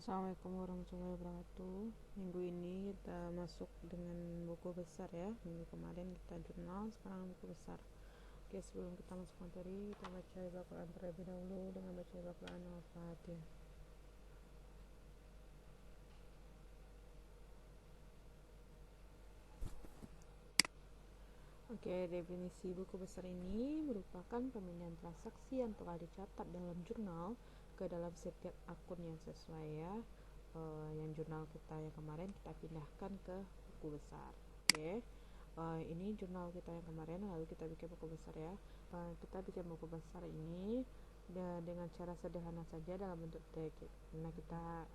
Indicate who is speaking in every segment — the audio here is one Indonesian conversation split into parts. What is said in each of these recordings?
Speaker 1: Assalamualaikum warahmatullahi wabarakatuh. Minggu ini kita masuk dengan buku besar ya. Minggu kemarin kita jurnal, sekarang buku besar. Oke, sebelum kita masuk materi, kita baca Al-Quran terlebih dahulu dengan baca Al-Quran Al-Fatihah. Oke, definisi buku besar ini merupakan pemindahan transaksi yang telah dicatat dalam jurnal ke dalam setiap akun yang sesuai ya. Yang jurnal kita yang kemarin kita pindahkan ke buku besar. Oke. Ini jurnal kita yang kemarin, lalu kita bikin buku besar ya. Kita bikin buku besar ini dengan cara sederhana saja dalam bentuk teks. Karena kita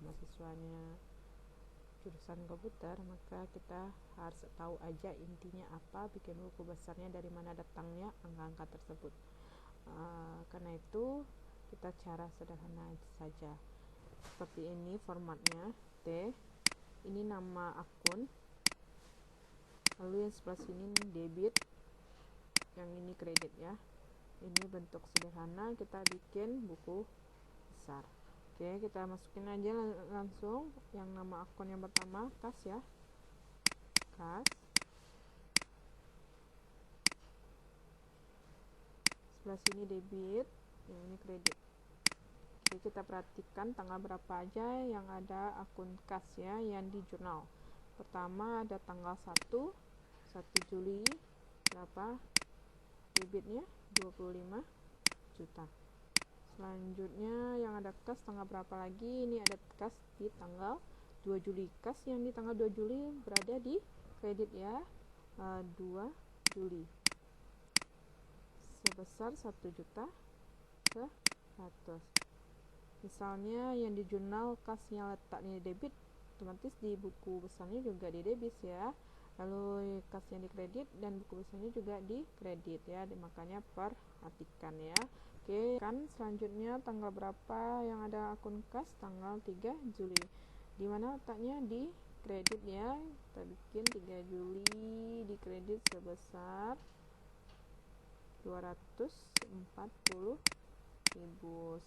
Speaker 1: mahasiswanya jurusan komputer, maka kita harus tahu aja intinya apa, bikin buku besarnya dari mana datangnya angka-angka tersebut. Karena itu kita cara sederhana saja. Seperti ini formatnya, T. Ini nama akun. Lalu yang sebelah sini debit, yang ini kredit ya. Ini bentuk sederhana kita bikin buku besar. Oke, kita masukin aja langsung yang nama akun yang pertama, kas ya. Kas. Sebelah sini debit, yang ini kredit. Oke, kita perhatikan tanggal berapa aja yang ada akun kas ya, yang di jurnal. Pertama ada tanggal 1 Juli, berapa debitnya? 25 juta. Selanjutnya yang ada kas tanggal berapa lagi? Ini ada kas di tanggal 2 Juli. Kas yang di tanggal 2 Juli berada di kredit ya. 2 Juli. Sebesar 1.100.000. Misalnya yang di jurnal kas yang letaknya debit, otomatis di buku besarnya juga di debit ya. Lalu kas yang di kredit dan buku besarnya juga di kredit ya. Makanya perhatikan ya. Oke, kan selanjutnya tanggal berapa yang ada akun kas? Tanggal 3 Juli. Di mana letaknya? Di kredit ya. Kita bikin 3 Juli di kredit sebesar 240.000.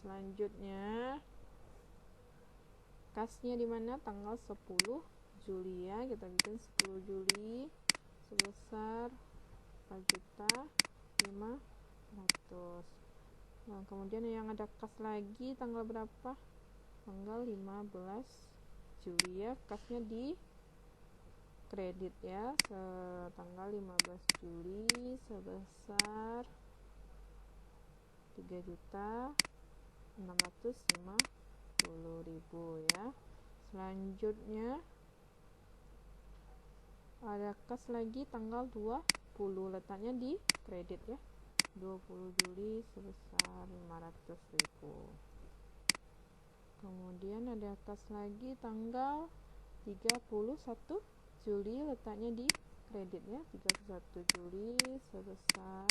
Speaker 1: Selanjutnya kasnya di mana? Tanggal 10 Juli ya. Kita bikin 10 Juli sebesar 4.500.000. Nah, kemudian yang ada kas lagi tanggal berapa? Tanggal 15 Juli ya. Kasnya di kredit ya. Tanggal 15 Juli sebesar 3.650.000 ya. Selanjutnya ada kas lagi tanggal 20, letaknya di kredit ya. 20 Juli sebesar 500.000. Kemudian ada kas lagi tanggal 31 Juli, letaknya di kredit ya. 31 Juli sebesar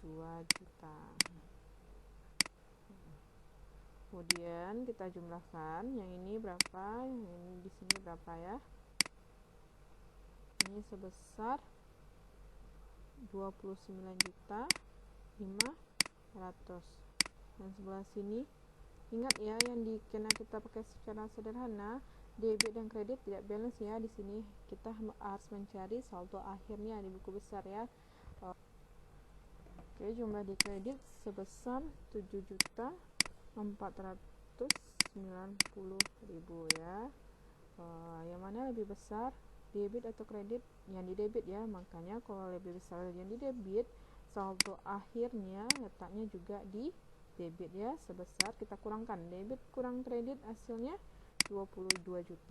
Speaker 1: 2 juta. Kemudian kita jumlahkan, yang ini berapa, yang ini di sini berapa ya. Ini sebesar 29.500.000. Dan sebelah sini ingat ya, yang karena kita pakai secara sederhana, debit dan kredit tidak balance ya. Di sini kita harus mencari saldo akhirnya di buku besar ya. Oke, jumlah di kredit sebesar 7.490.000 ya. Yang mana lebih besar, debit atau kredit? Yang di debit ya. Makanya kalau lebih besar yang di debit, saldo akhirnya letaknya juga di debit ya. Sebesar, kita kurangkan debit kurang kredit, hasilnya 22.010.000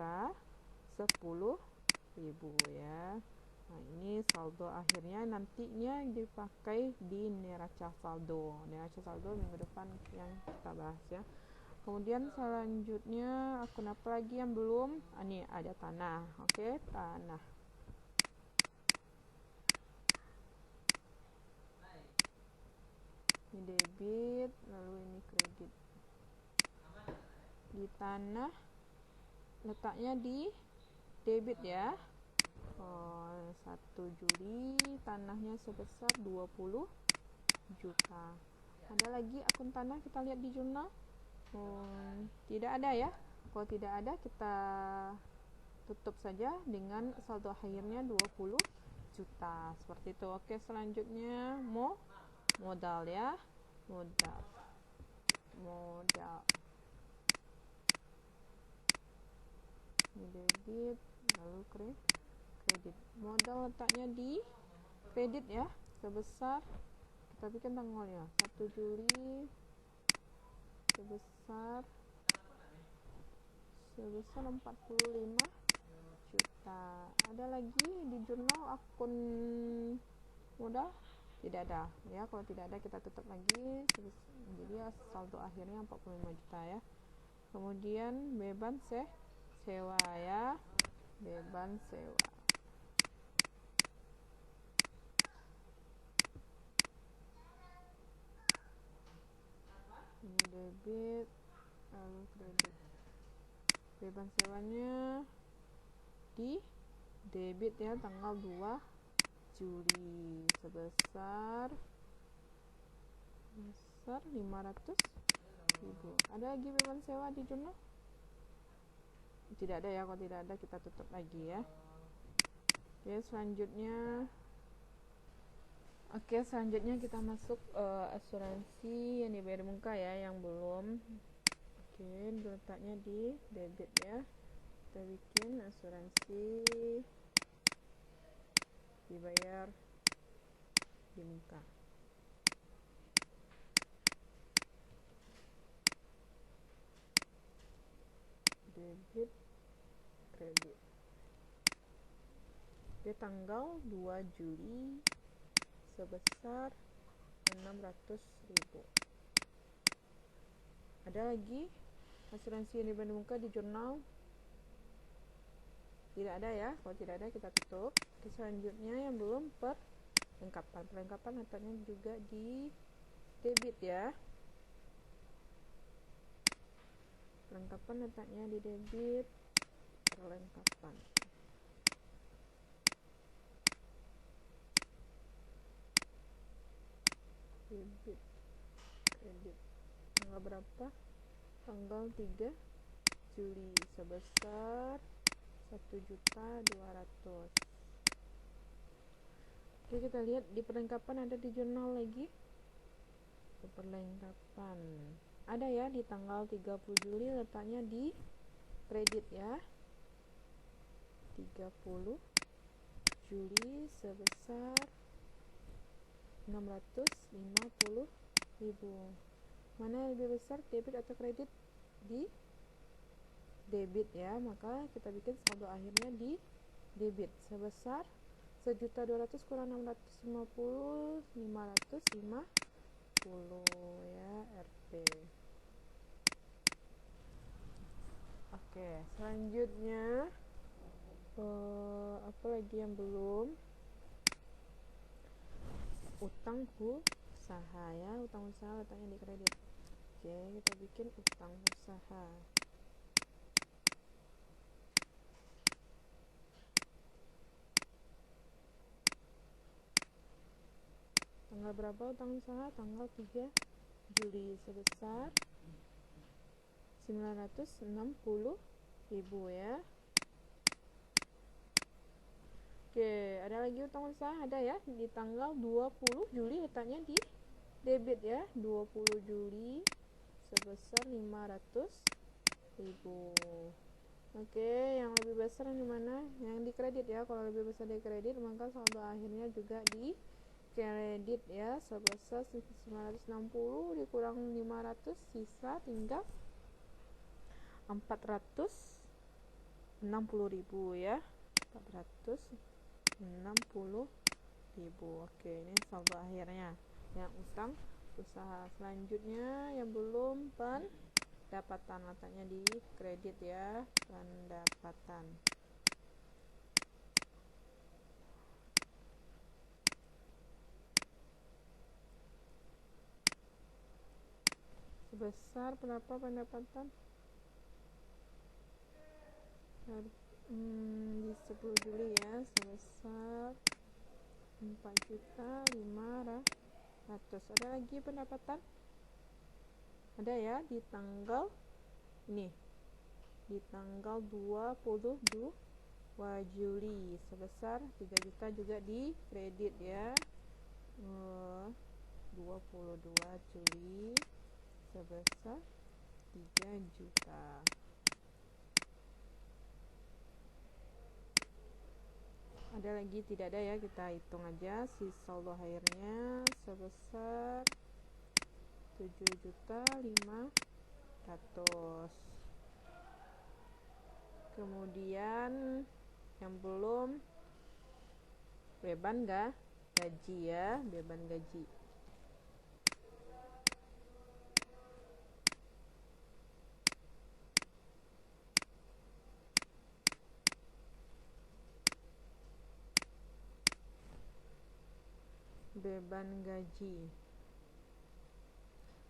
Speaker 1: ya. Nah, ini saldo akhirnya nantinya dipakai di neraca saldo. Neraca saldo minggu depan yang kita bahas ya. Kemudian selanjutnya akun apa lagi yang belum? Ini ada tanah. Oke, tanah. Ini debit, lalu ini kredit. Di tanah letaknya di debit ya. 1 Juli tanahnya sebesar 20 juta. Ada lagi akun tanah kita lihat di jurnal? Tidak ada ya. Kalau tidak ada, kita tutup saja dengan saldo akhirnya 20 juta. Seperti itu. Oke, selanjutnya modal ya. Modal. Ini debit, lalu kredit. Modal letaknya di kredit ya, sebesar, kita bikin tanggalnya 1 Juli sebesar 45 juta. Ada lagi di jurnal akun modal? Tidak ada ya. Kalau tidak ada, kita tutup lagi. Jadi ya, saldo akhirnya 45 juta ya. Kemudian beban sewa ya, beban sewa. Ini debit, lalu kredit. Beban sewanya di debit ya, tanggal 2 Juli sebesar 500.000. Ada lagi beban sewa di jurnal? Tidak ada ya. Kalau tidak ada, kita tutup lagi ya. Selanjutnya kita masuk asuransi yang dibayar muka ya, yang belum. Letaknya di debit ya. Kita bikin asuransi dibayar di muka. Debit, kredit. Di tanggal 2 Juli sebesar 600.000. Ada lagi asuransi yang dibayar muka di jurnal? Tidak ada ya. Kalau tidak ada, kita tutup. Selanjutnya yang belum, perlengkapan letaknya juga di debit ya. Perlengkapan letaknya di debit, perlengkapan. Debit, kredit. Tanggal berapa? Tanggal 3 Juli sebesar 1.200.000. Oke, kita lihat di perlengkapan ada di jurnal lagi. Perlengkapan ada ya, di tanggal 30 Juli letaknya di kredit ya. 30 Juli sebesar 650.000. Mana yang lebih besar, debit atau kredit? Di debit ya, maka kita bikin saldo akhirnya di debit sebesar 1.200.000 kurang 650, 550 ya, RP. Oke, selanjutnya apa lagi yang belum? Utang usaha ya. Utang usaha letaknya di kredit. Oke, kita bikin utang usaha. Tanggal berapa utang usaha? Tanggal 3 Juli sebesar 960.000 ya. Oke, ada lagi utang usaha? Ada ya, di tanggal 20 Juli letaknya di debit ya. 20 Juli sebesar 500.000. Oke, yang lebih besar yang mana? Yang di kredit ya. Kalau lebih besar di kredit, maka saldo akhirnya juga di kredit ya, sebesar 960 dikurang 500, sisa tinggal 460.000 ya. 460.000. Oke, ini saldo akhirnya yang utang usaha. Selanjutnya yang belum, pendapatan letaknya di kredit ya. Pendapatan sebesar berapa pendapatan? Di 10 Juli ya, sebesar 4.500.000. Ada lagi pendapatan? Ada ya, di tanggal ini di tanggal 22 Juli sebesar 3 juta juga di kredit ya. 22 Juli sebesar 3 juta. Ada lagi? Tidak ada ya, kita hitung aja. Si saldo akhirnya sebesar 7.500.000. Kemudian yang belum beban gaji ya, beban gaji. Beban gaji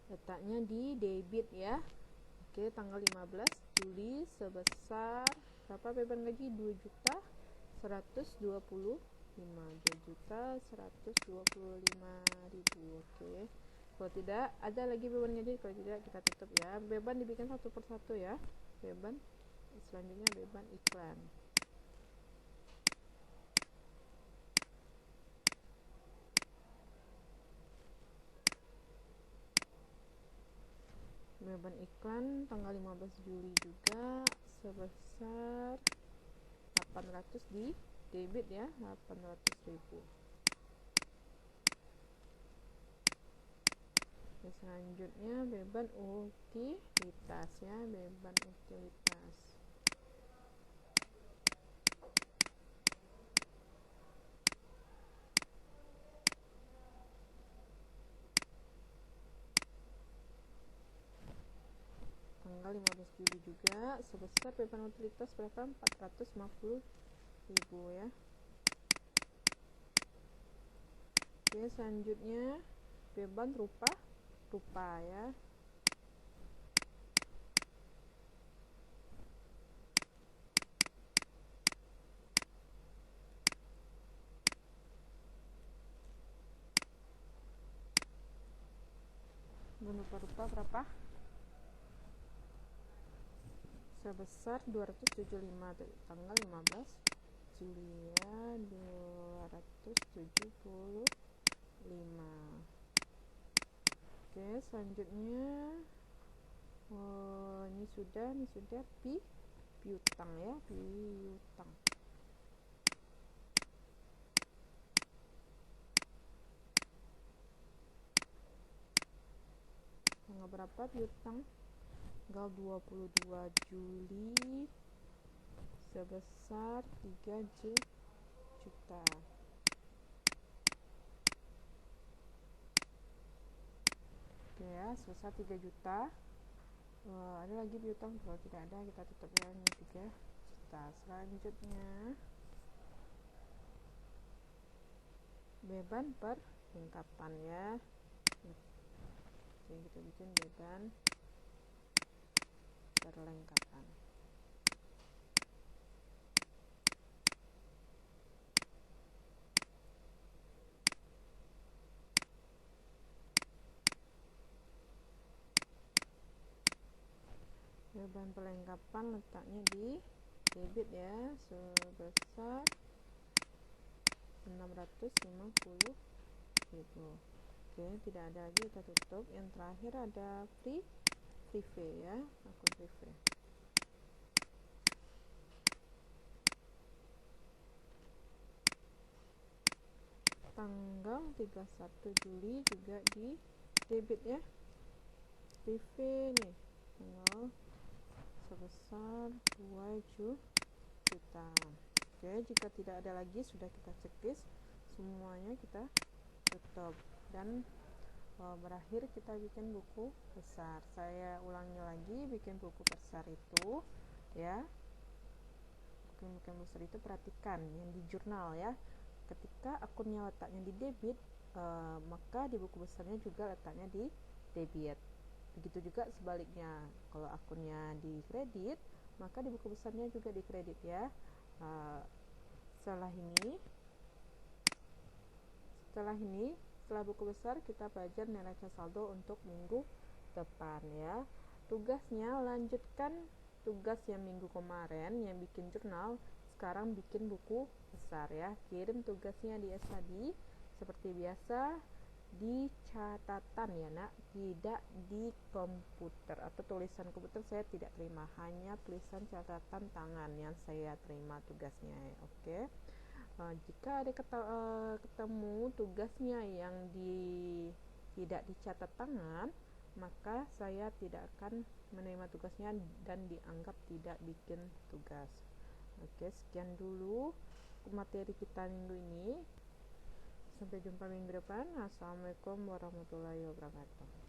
Speaker 1: letaknya di debit ya. Oke, tanggal 15 Juli sebesar berapa beban gaji? 2.125.000. Oke. Kalau tidak ada lagi beban gaji, kalau tidak kita tutup ya. Beban dibikin satu persatu ya. Beban selanjutnya beban iklan. Beban iklan tanggal 15 Juli juga sebesar 800 di debit ya, 800.000. Selanjutnya beban utilitas ya, beban utilitas. Tanggal 15 Juli juga sebesar beban utilitas berapa? 450.000 ya. Oke, selanjutnya beban rupa ya. Rupa berapa? Sebesar 275 tanggal 15 Juli ya, 275. Oke, selanjutnya ini sudah piutang ya, piutang. Tanggal berapa piutang? Tanggal 22 Juli sebesar 3 juta. Oke ya, sebesar 3 juta. Ada lagi piutang? Kalau tidak ada kita tutup ya, ini 3 juta. Selanjutnya beban perlengkapan ya. Jadi kita bikin beban perlengkapan. Beban perlengkapan letaknya di debit ya, sebesar 650.000. Oke, tidak ada lagi, kita tutup. Yang terakhir ada prive ya, akun prive. Tanggal 31 Juli juga di debit ya, prive nih, tanggal sebesar 2 juta. Oke, jika tidak ada lagi, sudah kita checklist semuanya, kita tutup dan berakhir kita bikin buku besar. Saya ulangi lagi, bikin buku besar itu ya, bikin besar itu perhatikan yang di jurnal ya. Ketika akunnya letaknya di debit, maka di buku besarnya juga letaknya di debit. Begitu juga sebaliknya, kalau akunnya di kredit, maka di buku besarnya juga di kredit ya. Setelah buku besar kita belajar neraca saldo untuk minggu depan ya. Tugasnya lanjutkan tugas yang minggu kemarin yang bikin jurnal, sekarang bikin buku besar ya. Kirim tugasnya di Study seperti biasa di catatan ya nak, tidak di komputer atau tulisan komputer saya tidak terima, hanya tulisan catatan tangan yang saya terima tugasnya ya. Oke. Jika ada ketemu tugasnya yang tidak dicatat tangan, maka saya tidak akan menerima tugasnya dan dianggap tidak bikin tugas. Oke, sekian dulu materi kita minggu ini. Sampai jumpa minggu depan. Assalamualaikum warahmatullahi wabarakatuh.